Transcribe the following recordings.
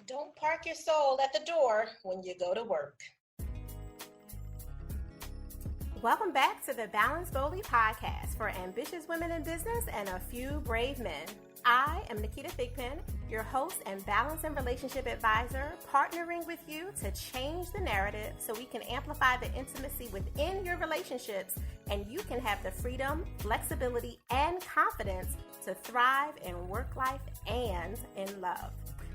Don't park your soul at the door when you go to work. Welcome back to the Balance Boldly podcast for ambitious women in business and a few brave men. I am Naketa Thigpen, your host and balance and relationship advisor, partnering with you to change the narrative so we can amplify the intimacy within your relationships and you can have the freedom, flexibility, and confidence to thrive in work life and in love.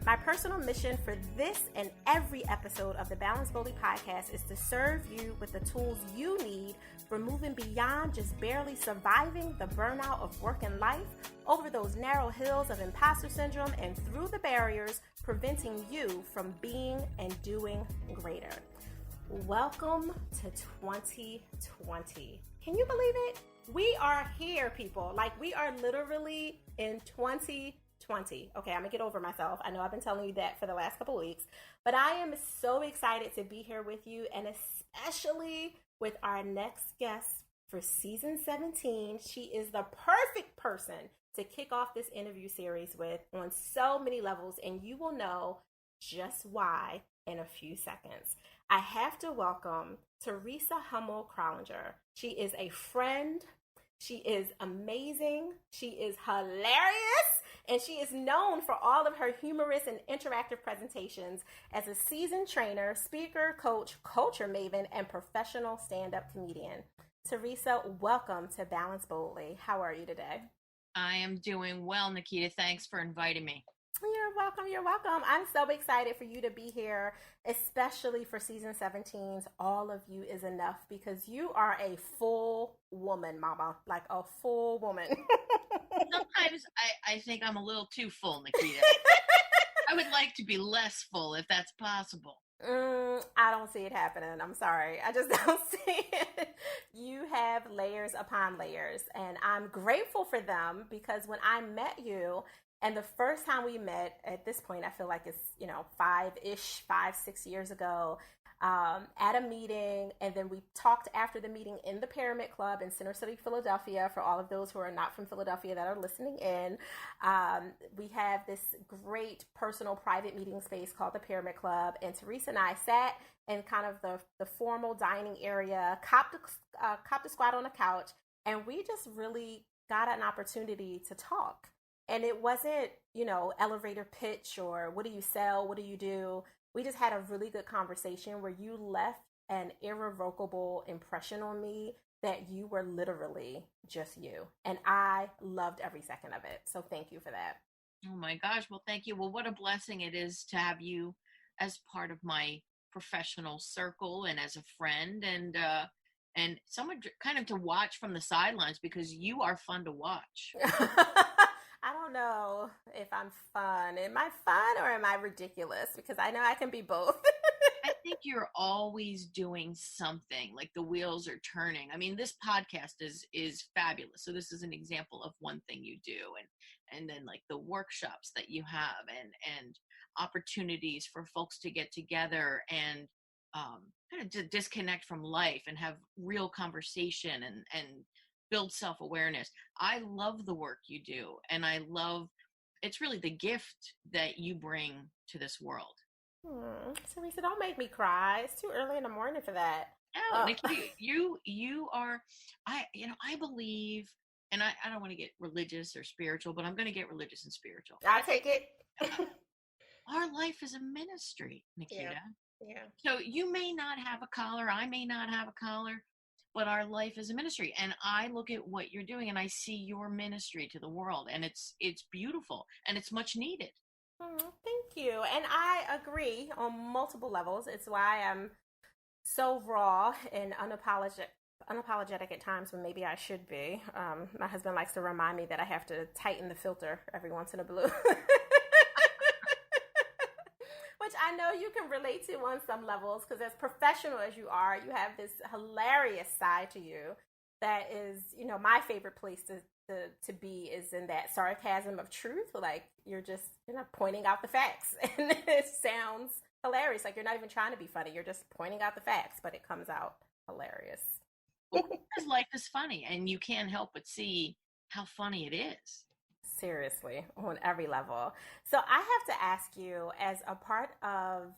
My personal mission for this and every episode of the Balance Boldly podcast is to serve you with the tools you need for moving beyond just barely surviving the burnout of work and life, over those narrow hills of imposter syndrome, and through the barriers preventing you from being and doing greater. Welcome to 2020. Can you believe it? We are here, people. Like, we are literally in 2020. Okay, I'm gonna get over myself. I know I've been telling you that for the last couple of weeks, but I am so excited to be here with you, and especially with our next guest for season 17. She is the perfect person to kick off this interview series with on so many levels, and you will know just why in a few seconds. I have to welcome Theresa Hummel-Krallinger. She is a friend. She is amazing. She is hilarious. And she is known for all of her humorous and interactive presentations as a seasoned trainer, speaker, coach, culture maven, and professional stand-up comedian. Theresa, welcome to Balance Boldly. How are you today? I am doing well, Naketa. Thanks for inviting me. You're welcome. You're welcome. I'm so excited for you to be here, especially for season 17's All of You Is Enough, because you are a full woman, mama, like a full woman. Sometimes I think I'm a little too full, Naketa. I would like to be less full if that's possible. I don't see it happening. I'm sorry. I just don't see it. You have layers upon layers, and I'm grateful for them because when I met you, and the first time we met, at this point, I feel like it's, 6 years ago, at a meeting. And then we talked after the meeting in the Pyramid Club in Center City, Philadelphia, for all of those who are not from Philadelphia that are listening in. We have this great personal private meeting space called the Pyramid Club. And Theresa and I sat in kind of the formal dining area, copped a squat on a couch, and we just really got an opportunity to talk. And it wasn't, elevator pitch or what do you sell? What do you do? We just had a really good conversation where you left an irrevocable impression on me that you were literally just you. And I loved every second of it. So thank you for that. Oh my gosh. Well, thank you. Well, what a blessing it is to have you as part of my professional circle and as a friend and someone kind of to watch from the sidelines because you are fun to watch. I don't know if I'm fun. Am I fun or am I ridiculous? Because I know I can be both. I think you're always doing something, like the wheels are turning. I mean, this podcast is fabulous. So this is an example of one thing you do, and then like the workshops that you have, and opportunities for folks to get together and kind of to disconnect from life and have real conversation and build self-awareness. I love the work you do, and it's really the gift that you bring to this world. Theresa, don't make me cry. It's too early in the morning for that. No, Nikki, you are, I believe, and I don't want to get religious or spiritual, but I'm going to get religious and spiritual. I'll take it. Our life is a ministry, Naketa. Yeah. So you may not have a collar, I may not have a collar, but our life is a ministry. And I look at what you're doing and I see your ministry to the world, and it's beautiful and it's much needed. Thank you. And I agree on multiple levels. It's why I'm so raw and unapologetic at times when maybe I should be. My husband likes to remind me that I have to tighten the filter every once in a blue. Which I know you can relate to on some levels, because as professional as you are, you have this hilarious side to you that is, my favorite place to be is in that sarcasm of truth. Like, you're just, pointing out the facts, and it sounds hilarious. Like, you're not even trying to be funny. You're just pointing out the facts, but it comes out hilarious. Well, because life is funny, and you can't help but see how funny it is. Seriously, on every level. So I have to ask you, as a part of,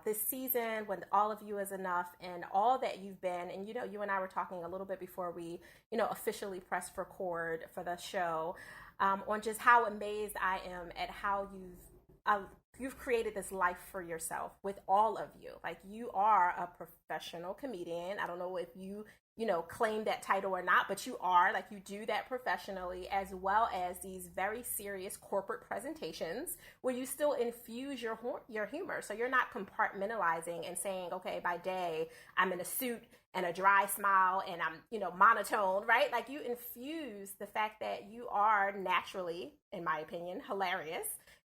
this season, when all of you is enough and all that you've been, and you and I were talking a little bit before we, officially pressed record for the show, on just how amazed I am at how you've created this life for yourself with all of you. Like, you are a professional comedian. I don't know if you claim that title or not, but you are. Like, you do that professionally, as well as these very serious corporate presentations where you still infuse your humor. So you're not compartmentalizing and saying, okay, by day I'm in a suit and a dry smile and I'm monotone, right? Like, you infuse the fact that you are naturally, in my opinion, hilarious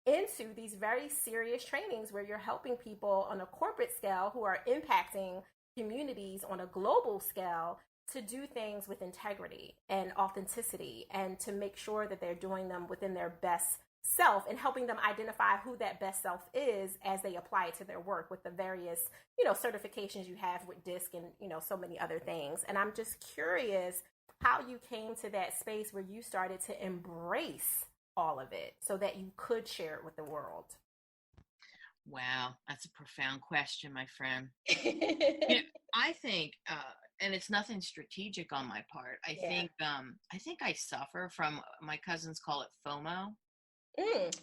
into these very serious trainings where you're helping people on a corporate scale who are impacting communities on a global scale to do things with integrity and authenticity, and to make sure that they're doing them within their best self, and helping them identify who that best self is as they apply it to their work with the various, certifications you have with DISC and, so many other things. And I'm just curious how you came to that space where you started to embrace all of it so that you could share it with the world. Wow, that's a profound question, my friend. I think, and it's nothing strategic on my part. I think I suffer from, my cousins call it FOMO.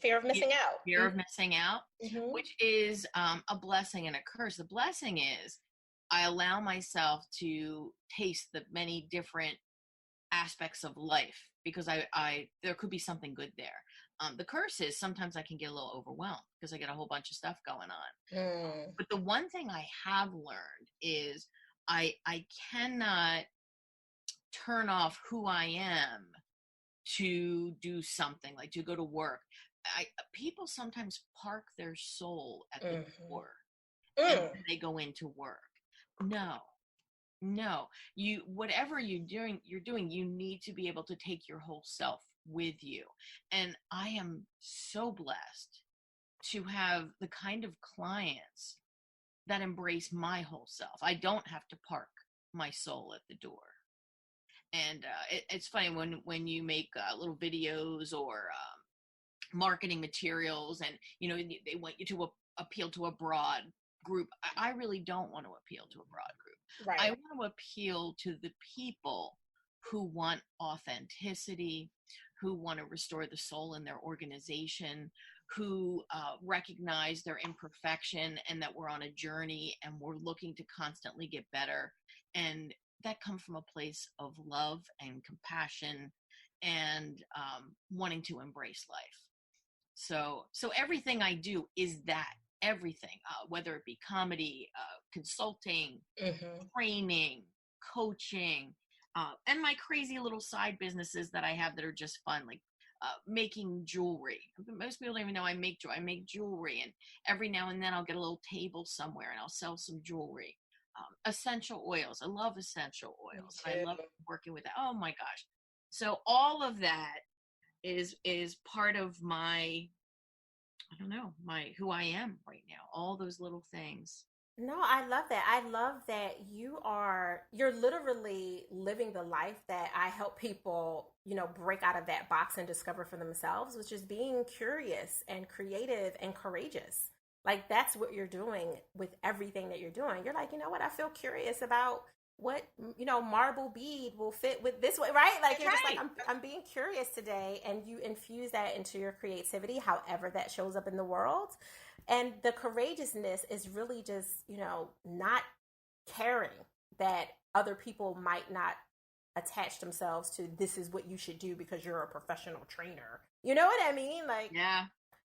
Fear of missing out. Fear of missing out, which is a blessing and a curse. The blessing is I allow myself to taste the many different aspects of life, because I there could be something good there. The curse is sometimes I can get a little overwhelmed because I get a whole bunch of stuff going on. But the one thing I have learned is I cannot turn off who I am to do something, like to go to work. People sometimes park their soul at the door and then they go into work. No, whatever you're doing, you need to be able to take your whole self with you. And I am so blessed to have the kind of clients that embrace my whole self. I don't have to park my soul at the door. And it's funny when you make little videos or marketing materials, and they want you to appeal to a broad group. I really don't want to appeal to a broad group. Right. I want to appeal to the people who want authenticity, who want to restore the soul in their organization, who recognize their imperfection and that we're on a journey and we're looking to constantly get better. And that comes from a place of love and compassion and wanting to embrace life. So everything I do is that. Everything, whether it be comedy, consulting, training, coaching, and my crazy little side businesses that I have that are just fun, like making jewelry. Most people don't even know I make jewelry. I make jewelry, and every now and then I'll get a little table somewhere and I'll sell some jewelry. Essential oils. I love essential oils. I love working with that. Oh my gosh. So all of that is part of my, I don't know, who I am right now. All those little things. No, I love that. I love that you're literally living the life that I help people, break out of that box and discover for themselves, which is being curious and creative and courageous. Like, that's what you're doing with everything that you're doing. You're like, you know what? I feel curious about what, marble bead will fit with this way, right? Like, you're just like, I'm being curious today. And you infuse that into your creativity, however that shows up in the world. And the courageousness is really just, not caring that other people might not attach themselves to, this is what you should do because you're a professional trainer. You know what I mean? Like, yeah,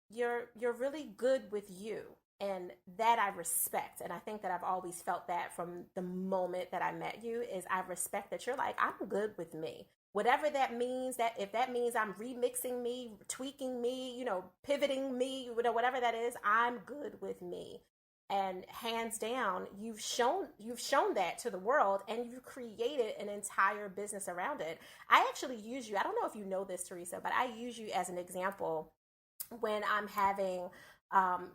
you're really good with you. And that I respect. And I think that I've always felt that from the moment that I met you, is I respect that you're like, I'm good with me. Whatever that means, that if that means I'm remixing me, tweaking me, pivoting me, whatever that is, I'm good with me. And hands down, you've shown that to the world, and you've created an entire business around it. I actually use you. I don't know if you know this, Theresa, but I use you as an example when I'm having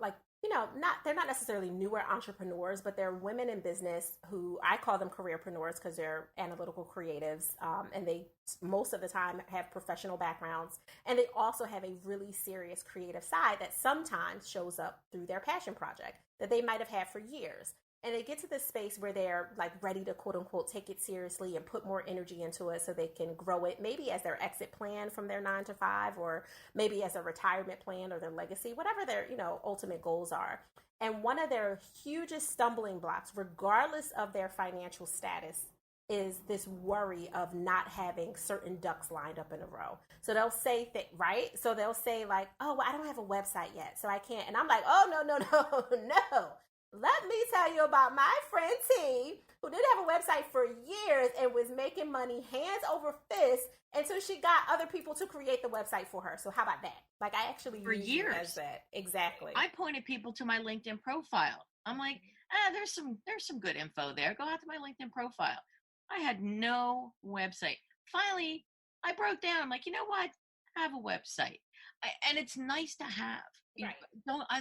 like they're not necessarily newer entrepreneurs, but they're women in business who I call them careerpreneurs because they're analytical creatives, and they most of the time have professional backgrounds, and they also have a really serious creative side that sometimes shows up through their passion project that they might have had for years. And they get to this space where they're like ready to quote unquote take it seriously and put more energy into it so they can grow it, maybe as their exit plan from their 9 to 5, or maybe as a retirement plan or their legacy, whatever their, ultimate goals are. And one of their hugest stumbling blocks, regardless of their financial status, is this worry of not having certain ducks lined up in a row. So they'll say right? So they'll say like, oh, well, I don't have a website yet, so I can't. And I'm like, oh, no. Let me tell you about my friend T, who didn't have a website for years and was making money hands over fist until she got other people to create the website for her. So how about that? Like, I actually for use years it as that. Exactly. I pointed people to my LinkedIn profile. I'm like, there's some good info there. Go out to my LinkedIn profile. I had no website. Finally, I broke down. I'm like, you know what? I have a website, and it's nice to have. Right. I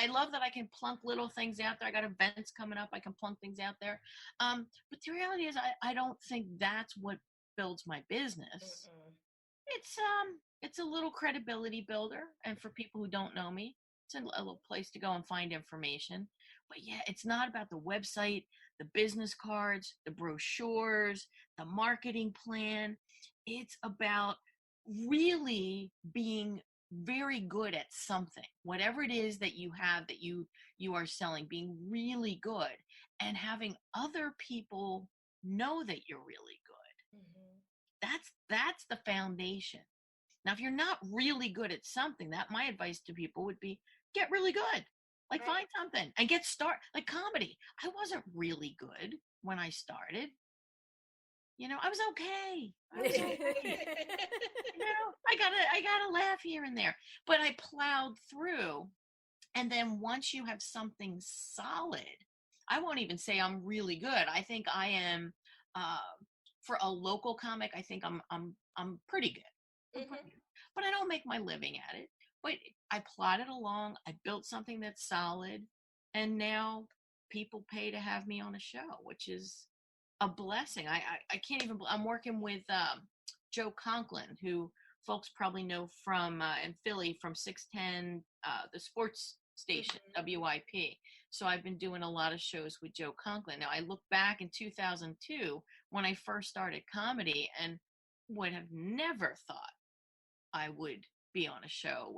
love that I can plunk little things out there. I got events coming up. I can plunk things out there. But the reality is I don't think that's what builds my business. It's a little credibility builder. And for people who don't know me, it's a little place to go and find information. But yeah, it's not about the website, the business cards, the brochures, the marketing plan. It's about really being very good at something, whatever it is that you have that you are selling, being really good and having other people know that you're really good. That's the foundation. Now, if you're not really good at something, that my advice to people would be get really good. Like, find something and get started. Like comedy, I wasn't really good when I started. I was okay. I gotta laugh here and there, but I plowed through. And then once you have something solid, I won't even say I'm really good. I think I am, for a local comic, I think I'm pretty good. But I don't make my living at it. But I plodded along. I built something that's solid, and now people pay to have me on a show, which is a blessing. I can't even. I'm working with Joe Conklin, who folks probably know from in Philly from 610, the sports station, WIP. So I've been doing a lot of shows with Joe Conklin. Now I look back in 2002 when I first started comedy and would have never thought I would be on a show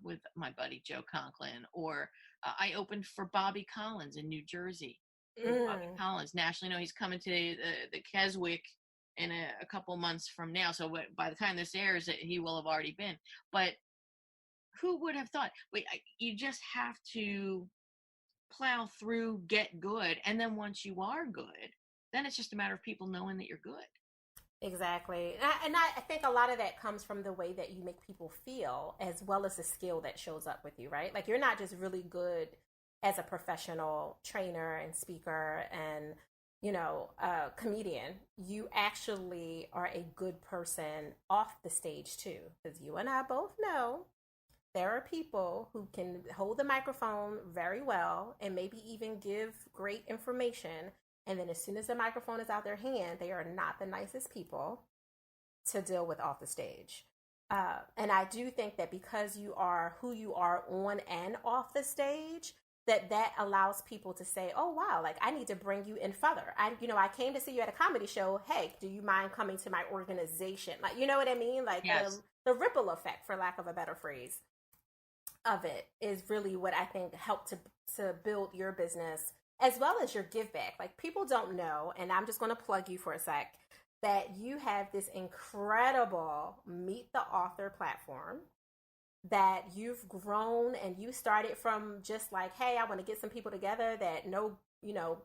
with my buddy Joe Conklin, or I opened for Bobby Collins in New Jersey. Bobby Collins, nationally known. He's coming to the Keswick in a couple months from now. So by the time this airs, he will have already been. But who would have thought? You just have to plow through, get good, and then once you are good, then it's just a matter of people knowing that you're good. Exactly. And I think a lot of that comes from the way that you make people feel, as well as the skill that shows up with you, right? Like, you're not just really good as a professional trainer and speaker and, comedian. You actually are a good person off the stage too, because you and I both know there are people who can hold the microphone very well and maybe even give great information. And then as soon as the microphone is out their hand, they are not the nicest people to deal with off the stage. And I do think that because you are who you are on and off the stage, that allows people to say, oh, wow, like, I need to bring you in further. I came to see you at a comedy show. Hey, do you mind coming to my organization? Like, you know what I mean? Like, yes. the ripple effect, for lack of a better phrase, of it is really what I think helped to build your business, as well as your give back. Like, people don't know, and I'm just going to plug you for a sec, that you have this incredible Meet the Author platform that you've grown, and you started from just like, hey, I want to get some people together that know,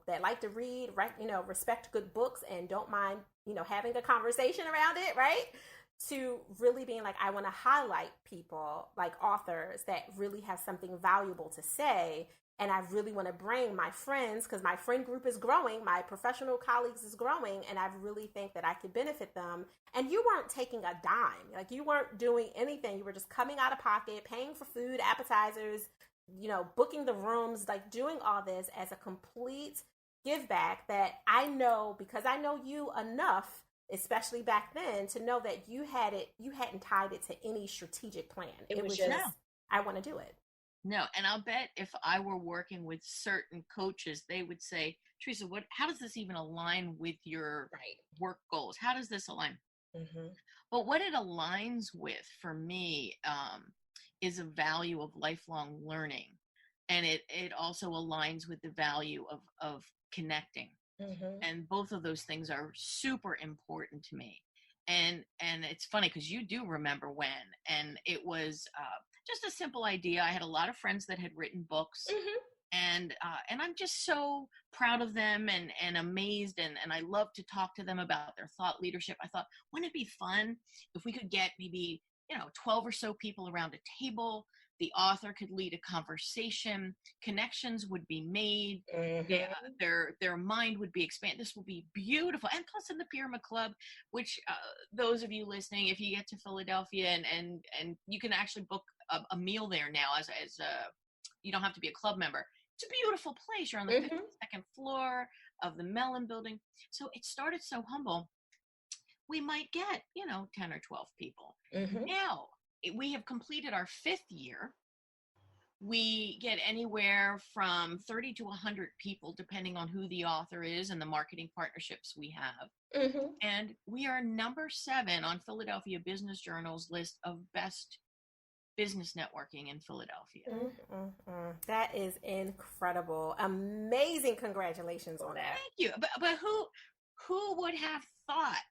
that like to read, right? Respect good books and don't mind, having a conversation around it, right? To really being like, I want to highlight people like authors that really have something valuable to say. And I really want to bring my friends, because my friend group is growing, my professional colleagues is growing, and I really think that I could benefit them. And you weren't taking a dime. Like, you weren't doing anything. You were just coming out of pocket, paying for food, appetizers, booking the rooms, like doing all this as a complete give back that I know, because I know you enough, especially back then, to know that you hadn't tied it to any strategic plan. It was just, I want to do it. No, and I'll bet if I were working with certain coaches, they would say, Theresa, how does this even align with your work goals? How does this align? Mm-hmm. But what it aligns with for me is a value of lifelong learning. And it also aligns with the value of connecting. Mm-hmm. And both of those things are super important to me. And it's funny because you do remember when, and it was just a simple idea. I had a lot of friends that had written books, mm-hmm. and I'm just so proud of them and amazed, and I love to talk to them about their thought leadership. I thought, wouldn't it be fun if we could get maybe 12 or so people around a table? The author could lead a conversation, connections would be made, mm-hmm. their mind would be expanded. This will be beautiful. And plus in the Pyramid Club, which those of you listening, if you get to Philadelphia and you can actually book a meal there now as you don't have to be a club member. It's a beautiful place. You're on the mm-hmm. 52nd floor of the Mellon building. So it started so humble. We might get, 10 or 12 people. Mm-hmm. Now, we have completed our 5th year. We get anywhere from 30 to 100 people, depending on who the author is and the marketing partnerships we have. Mm-hmm. And we are number 7 on Philadelphia Business Journal's list of best business networking in Philadelphia. Mm-hmm. That is incredible. Amazing. Congratulations on that. Thank you. But who would have thought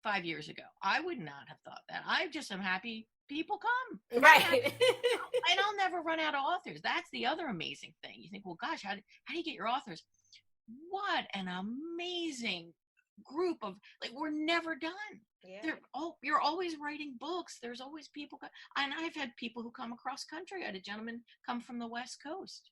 5 years ago? I would not have thought that. I just am happy people come. Right. And I'll never run out of authors. That's the other amazing thing. You think, well, gosh, how do you get your authors? What an amazing group of, we're never done. Yeah. You're always writing books. There's always people. And I've had people who come across country. I had a gentleman come from the West Coast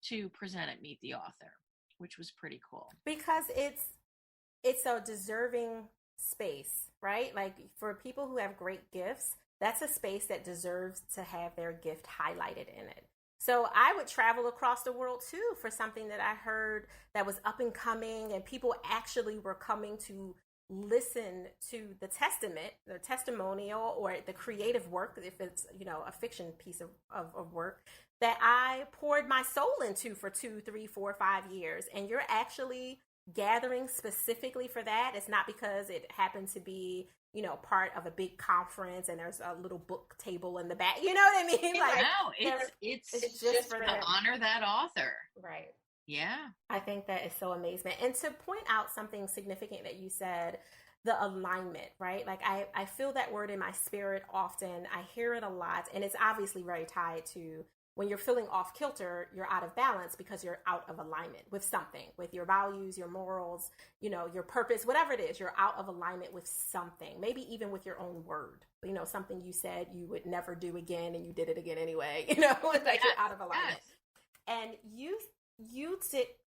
to present at Meet the Author, which was pretty cool. Because it's a deserving space, right? Like for people who have great gifts, that's a space that deserves to have their gift highlighted in it. So I would travel across the world too for something that I heard that was up and coming, and people actually were coming to listen to the testimonial or the creative work, if it's, a fiction piece of work that I poured my soul into for 2, 3, 4, 5 years. And you're actually gathering specifically for that. It's not because it happened to be, part of a big conference and there's a little book table in the back. You know what I mean? It's just for to honor that author. Right. Yeah. I think that is so amazing. And to point out something significant that you said, the alignment, right? Like I feel that word in my spirit often. I hear it a lot, and it's obviously very tied to when you're feeling off kilter, you're out of balance because you're out of alignment with something, with your values, your morals, your purpose, whatever it is, you're out of alignment with something, maybe even with your own word, something you said you would never do again and you did it again anyway, you're out of alignment. Yes. And you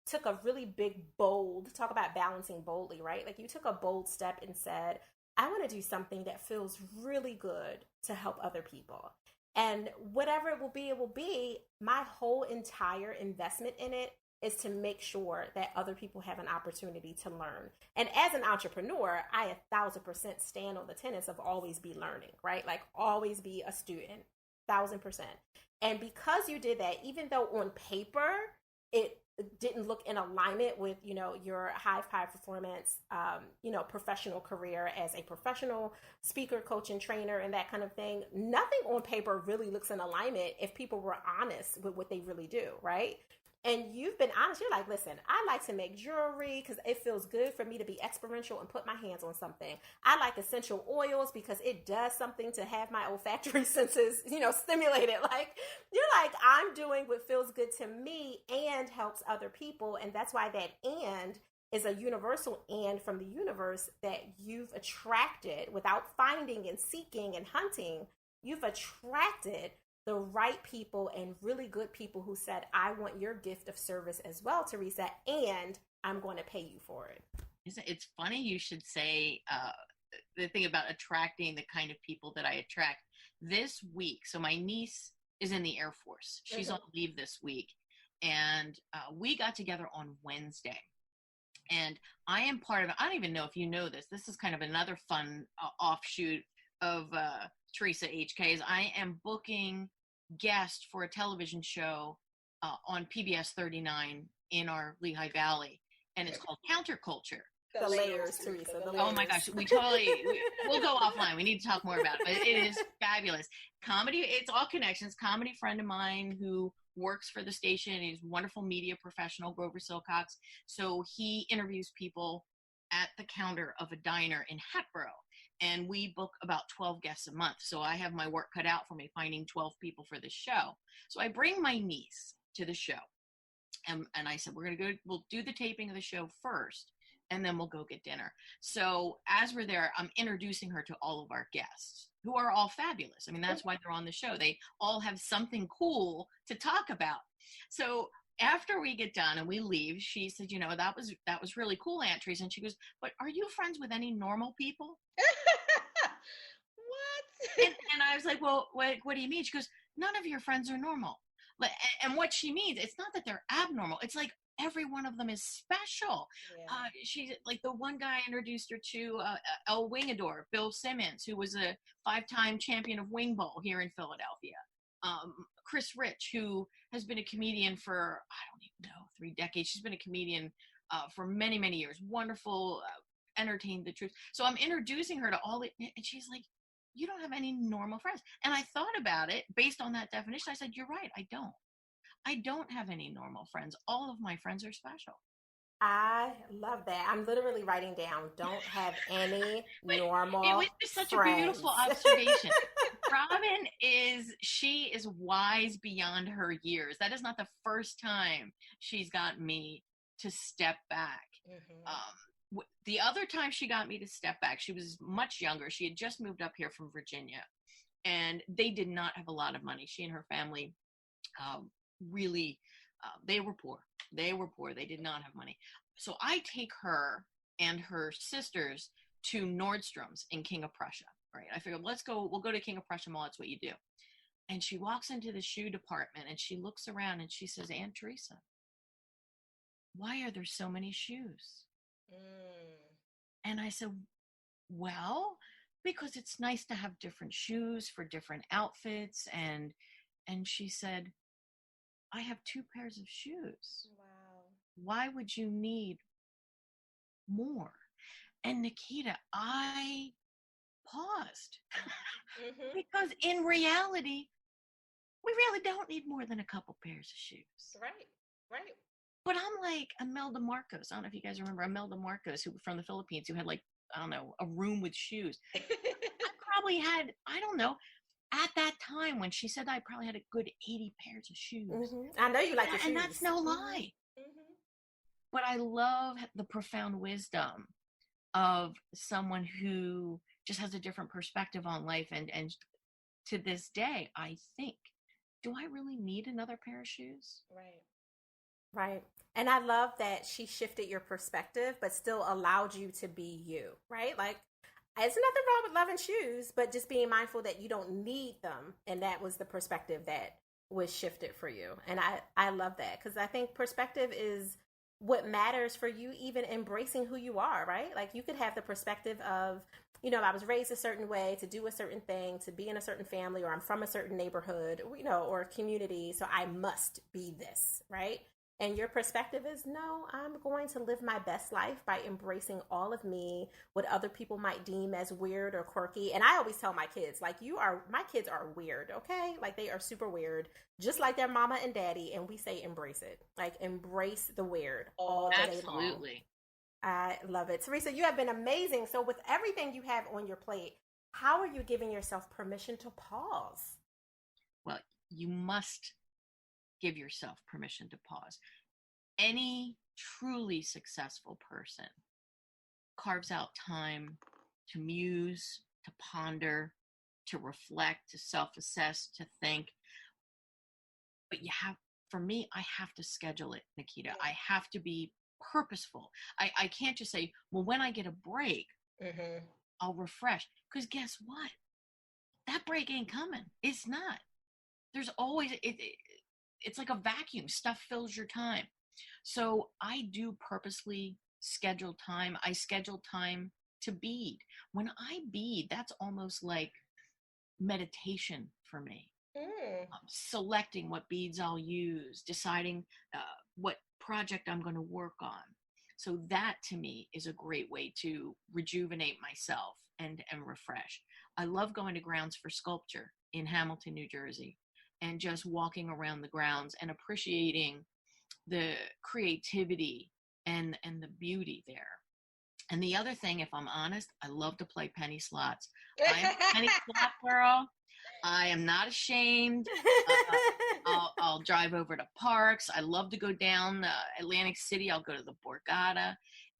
took a really big, bold, talk about balancing boldly, right? Like you took a bold step and said, I want to do something that feels really good to help other people. And whatever it will be, my whole entire investment in it is to make sure that other people have an opportunity to learn. And as an entrepreneur, I 1,000% stand on the tenets of always be learning, right? Like always be a student, 1,000%. And because you did that, even though on paper, it didn't look in alignment with, your high performance, professional career as a professional speaker, coach, and trainer and that kind of thing. Nothing on paper really looks in alignment if people were honest with what they really do, right? And you've been honest. You're like, listen, I like to make jewelry because it feels good for me to be experiential and put my hands on something. I like essential oils because it does something to have my olfactory senses, stimulated. Like, you're like, I'm doing what feels good to me and helps other people. And that's why that and is a universal and from the universe that you've attracted without finding and seeking and hunting. You've attracted the right people and really good people who said, I want your gift of service as well, Theresa, and I'm going to pay you for it. It's funny you should say the thing about attracting the kind of people that I attract. This week, so my niece is in the Air Force. She's on leave this week. And we got together on Wednesday. And I am part of it. I don't even know if you know this. This is kind of another fun offshoot of Theresa HK's. I am booking guests for a television show on PBS 39 in our Lehigh Valley. And it's called Counterculture. The layers, Theresa. The layers. Oh my gosh, we'll go offline. We need to talk more about it, but it is fabulous. Comedy, it's all connections. Comedy friend of mine who works for the station. He's a wonderful media professional, Grover Silcox. So he interviews people at the counter of a diner in Hatboro. And we book about 12 guests a month. So I have my work cut out for me finding 12 people for the show. So I bring my niece to the show. And I said, we'll do the taping of the show first, and then we'll go get dinner. So as we're there, I'm introducing her to all of our guests, who are all fabulous. I mean, that's why they're on the show. They all have something cool to talk about. So after we get done and we leave, she said, that was really cool, Aunt Theresa. And she goes, but are you friends with any normal people? What? And I was like, well, what do you mean? She goes, none of your friends are normal. And what she means, it's not that they're abnormal. It's like every one of them is special. Yeah. She's like the one guy I introduced her to, El Wingador, Bill Simmons, who was a 5-time champion of wing bowl here in Philadelphia. Chris Rich, who has been a comedian for, I don't even know, 3 decades. She's been a comedian for many, many years. Wonderful, entertained the truth. So I'm introducing her to all it, and she's like, you don't have any normal friends. And I thought about it based on that definition. I said, you're right. I don't have any normal friends. All of my friends are special. I love that. I'm literally writing down, don't have any normal friends. It was just such a beautiful observation. Robin she is wise beyond her years. That is not the first time she's got me to step back. Mm-hmm. The other time she got me to step back, she was much younger. She had just moved up here from Virginia, and they did not have a lot of money. She and her family really, they were poor. They did not have money. So I take her and her sisters to Nordstrom's in King of Prussia, right? I figured, we'll go to King of Prussia Mall. That's what you do. And she walks into the shoe department and she looks around and she says, Aunt Theresa, why are there so many shoes? And I said, well, because it's nice to have different shoes for different outfits. And she said, I have 2 pairs of shoes. Wow. Why would you need more? And Naketa, I paused because in reality, we really don't need more than a couple pairs of shoes. Right. But I'm like Imelda Marcos. I don't know if you guys remember Imelda Marcos, who from the Philippines, who had a room with shoes. I probably had, I don't know, at that time when she said I probably had a good 80 pairs of shoes. Mm-hmm. I know you like your shoes. And that's no lie. Mm-hmm. But I love the profound wisdom of someone who just has a different perspective on life. And to this day, I think, do I really need another pair of shoes? Right. And I love that she shifted your perspective, but still allowed you to be you, right? Like, there's nothing wrong with loving shoes, but just being mindful that you don't need them. And that was the perspective that was shifted for you. And I love that, because I think perspective is what matters for you, even embracing who you are, right? Like, you could have the perspective of, I was raised a certain way to do a certain thing, to be in a certain family, or I'm from a certain neighborhood, or community, so I must be this, right? And your perspective is, no, I'm going to live my best life by embracing all of me, what other people might deem as weird or quirky. And I always tell my kids, like, my kids are weird, okay? Like, they are super weird, just like their mama and daddy. And we say, embrace it. Like, embrace the weird all day long. Absolutely. I love it. Theresa, you have been amazing. So with everything you have on your plate, how are you giving yourself permission to pause? Well, you must give yourself permission to pause. Any truly successful person carves out time to muse, to ponder, to reflect, to self-assess, to think. But for me, I have to schedule it, Naketa. I have to be purposeful. I can't just say, well, when I get a break, I'll refresh. Because guess what? That break ain't coming. It's not. there's always, it's like a vacuum. Stuff fills your time. So I do purposely schedule time. I schedule time to bead. When I bead, that's almost like meditation for me. Selecting what beads I'll use, deciding what project I'm going to work on. So that to me is a great way to rejuvenate myself and refresh. I love going to Grounds for Sculpture in Hamilton, New Jersey, and just walking around the grounds and appreciating the creativity and the beauty there. And the other thing, if I'm honest, I love to play penny slots. I'm a penny slot girl. I am not ashamed. I'll drive over to parks. I love to go down Atlantic City. I'll go to the Borgata.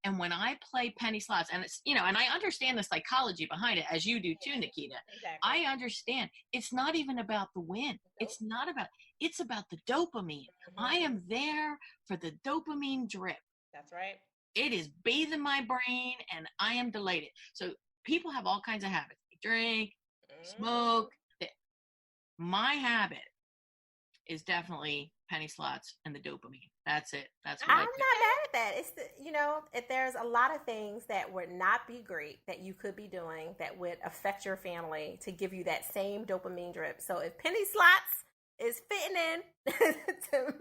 And when I play penny slots, and it's, and I understand the psychology behind it, as you do too, Naketa. Exactly. I understand. It's not even about the win. Nope. It's about the dopamine. Mm-hmm. I am there for the dopamine drip. That's right. It is bathing my brain, and I am delighted. So people have all kinds of habits. They drink, smoke. My habit is definitely penny slots and the dopamine. That's it. That's what I'm not mad at that. It's if there's a lot of things that would not be great that you could be doing that would affect your family to give you that same dopamine drip. So if penny slots is fitting in to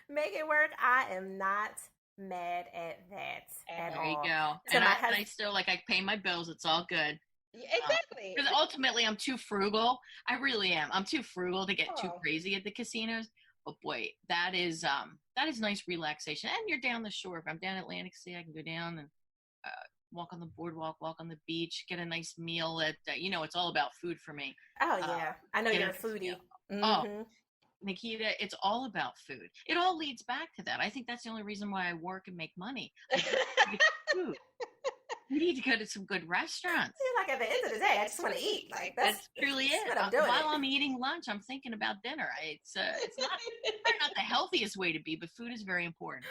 make it work, I am not mad at that at all. There you go. So and I still I pay my bills. It's all good. Exactly. Because ultimately, I'm too frugal. I really am. I'm too frugal to get too crazy at the casinos. But boy, that is nice relaxation. And you're down the shore. If I'm down Atlantic City, I can go down and walk on the boardwalk, walk on the beach, get a nice meal. It's all about food for me. Oh yeah, I know you're a foodie. Mm-hmm. Oh, Naketa, it's all about food. It all leads back to that. I think that's the only reason why I work and make money. Food. We need to go to some good restaurants. At the end of the day, I just want to eat. That's truly it. What I'm doing. While I'm eating lunch, I'm thinking about dinner. It's not the healthiest way to be, but food is very important.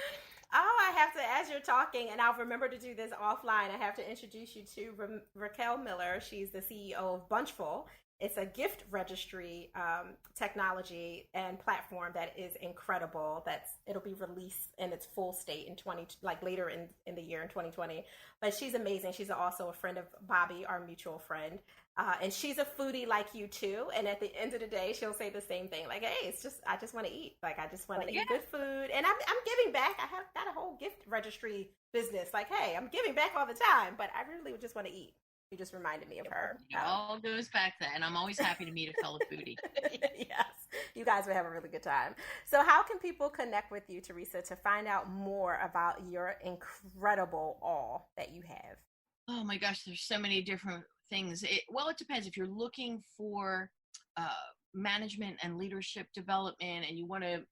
Oh, I have to, as you're talking, and I'll remember to do this offline, I have to introduce you to Raquel Miller. She's the CEO of Bunchful. It's a gift registry technology and platform that is incredible. It'll be released in its full state in later in the year in 2020. But she's amazing. She's also a friend of Bobby, our mutual friend, and she's a foodie like you too. And at the end of the day, she'll say the same thing, hey, I just want to eat. I just want to eat good food, and I'm giving back. I have got a whole gift registry business. Hey, I'm giving back all the time, but I really just want to eat. You just reminded me of her. It all goes back to that, and I'm always happy to meet a fellow foodie. Yes, you guys would have a really good time. So how can people connect with you, Theresa, to find out more about your incredible all that you have? Oh my gosh, there's so many different things. It depends. If you're looking for management and leadership development and you want to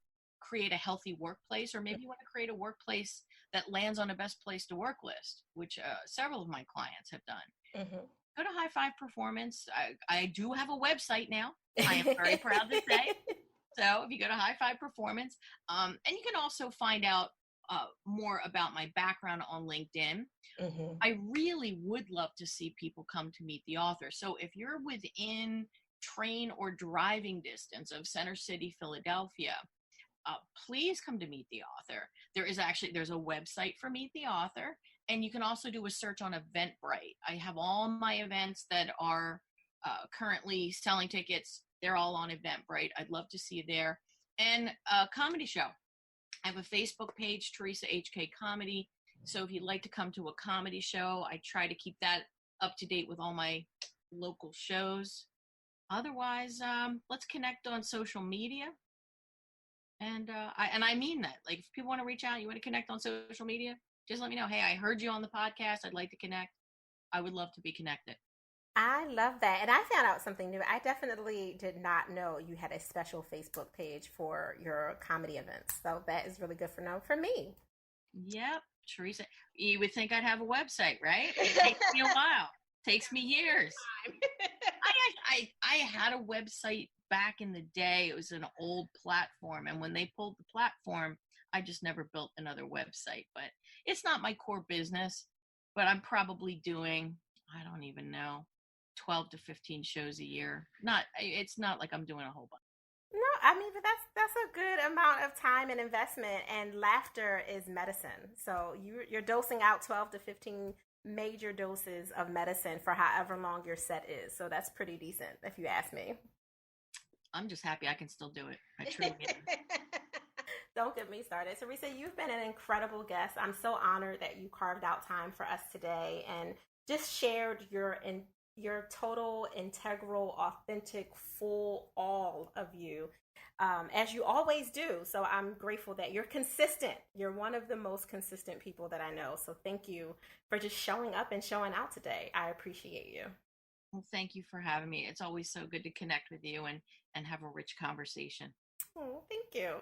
create a healthy workplace, or maybe you want to create a workplace that lands on a best place to work list, which several of my clients have done. Mm-hmm. Go to High Five Performance. I do have a website now. I am very proud to say. So if you go to High Five Performance, and you can also find out more about my background on LinkedIn. Mm-hmm. I really would love to see people come to meet the author. So if you're within train or driving distance of Center City, Philadelphia, please come to meet the author. There's a website for Meet the Author, and you can also do a search on Eventbrite. I have all my events that are currently selling tickets. They're all on Eventbrite. I'd love to see you there. And a comedy show. I have a Facebook page, Theresa HK Comedy. So if you'd like to come to a comedy show, I try to keep that up to date with all my local shows. Otherwise, let's connect on social media. And I mean that. If people want to reach out, you want to connect on social media, just let me know. Hey, I heard you on the podcast. I'd like to connect. I would love to be connected. I love that. And I found out something new. I definitely did not know you had a special Facebook page for your comedy events. So that is really good for me. Yep. Theresa, you would think I'd have a website, right? It takes me a while. Takes me years. I had a website back in the day. It was an old platform. And when they pulled the platform, I just never built another website. But it's not my core business. But I'm probably doing, I don't even know, 12 to 15 shows a year. It's not like I'm doing a whole bunch. No, I mean, but that's a good amount of time and investment, and laughter is medicine. So you're dosing out 12 to 15 major doses of medicine for however long your set is. So that's pretty decent, if you ask me. I'm just happy I can still do it. I truly am. Don't get me started. Theresa, you've been an incredible guest. I'm so honored that you carved out time for us today and just shared your total, integral, authentic, full all of you, as you always do. So I'm grateful that you're consistent. You're one of the most consistent people that I know. So thank you for just showing up and showing out today. I appreciate you. Well, thank you for having me. It's always so good to connect with you and have a rich conversation. Oh, thank you.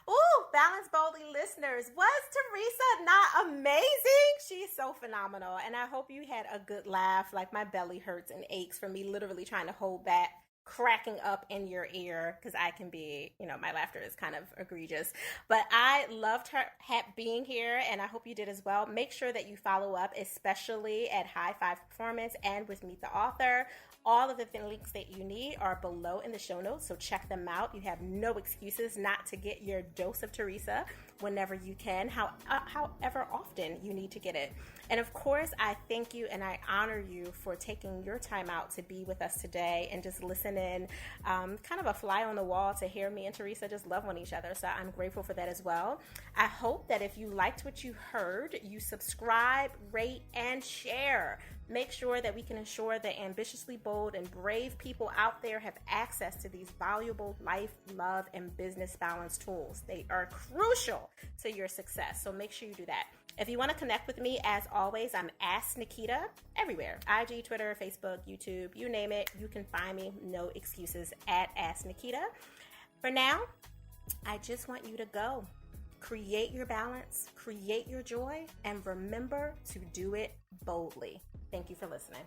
Oh, Balance Boldly listeners, was Theresa not amazing? She's so phenomenal. And I hope you had a good laugh. Like, my belly hurts and aches from me literally trying to hold back cracking up in your ear, because I can be, my laughter is kind of egregious. But I loved her being here, and I hope you did as well. Make sure that you follow up, especially at High Five Performance and with Meet the Author. All of the links that you need are below in the show notes, so check them out. You have no excuses not to get your dose of Theresa whenever you can, however often you need to get it. And of course, I thank you and I honor you for taking your time out to be with us today and just listen in, kind of a fly on the wall to hear me and Theresa just love on each other. So I'm grateful for that as well. I hope that if you liked what you heard, you subscribe, rate, and share. Make sure that we can ensure that ambitiously bold and brave people out there have access to these valuable life, love, and business balance tools. They are crucial to your success. So make sure you do that. If you want to connect with me, as always, I'm Ask Naketa everywhere. IG, Twitter, Facebook, YouTube, you name it. You can find me. No excuses at Ask Naketa. For now, I just want you to go. Create your balance, create your joy, and remember to do it boldly. Thank you for listening.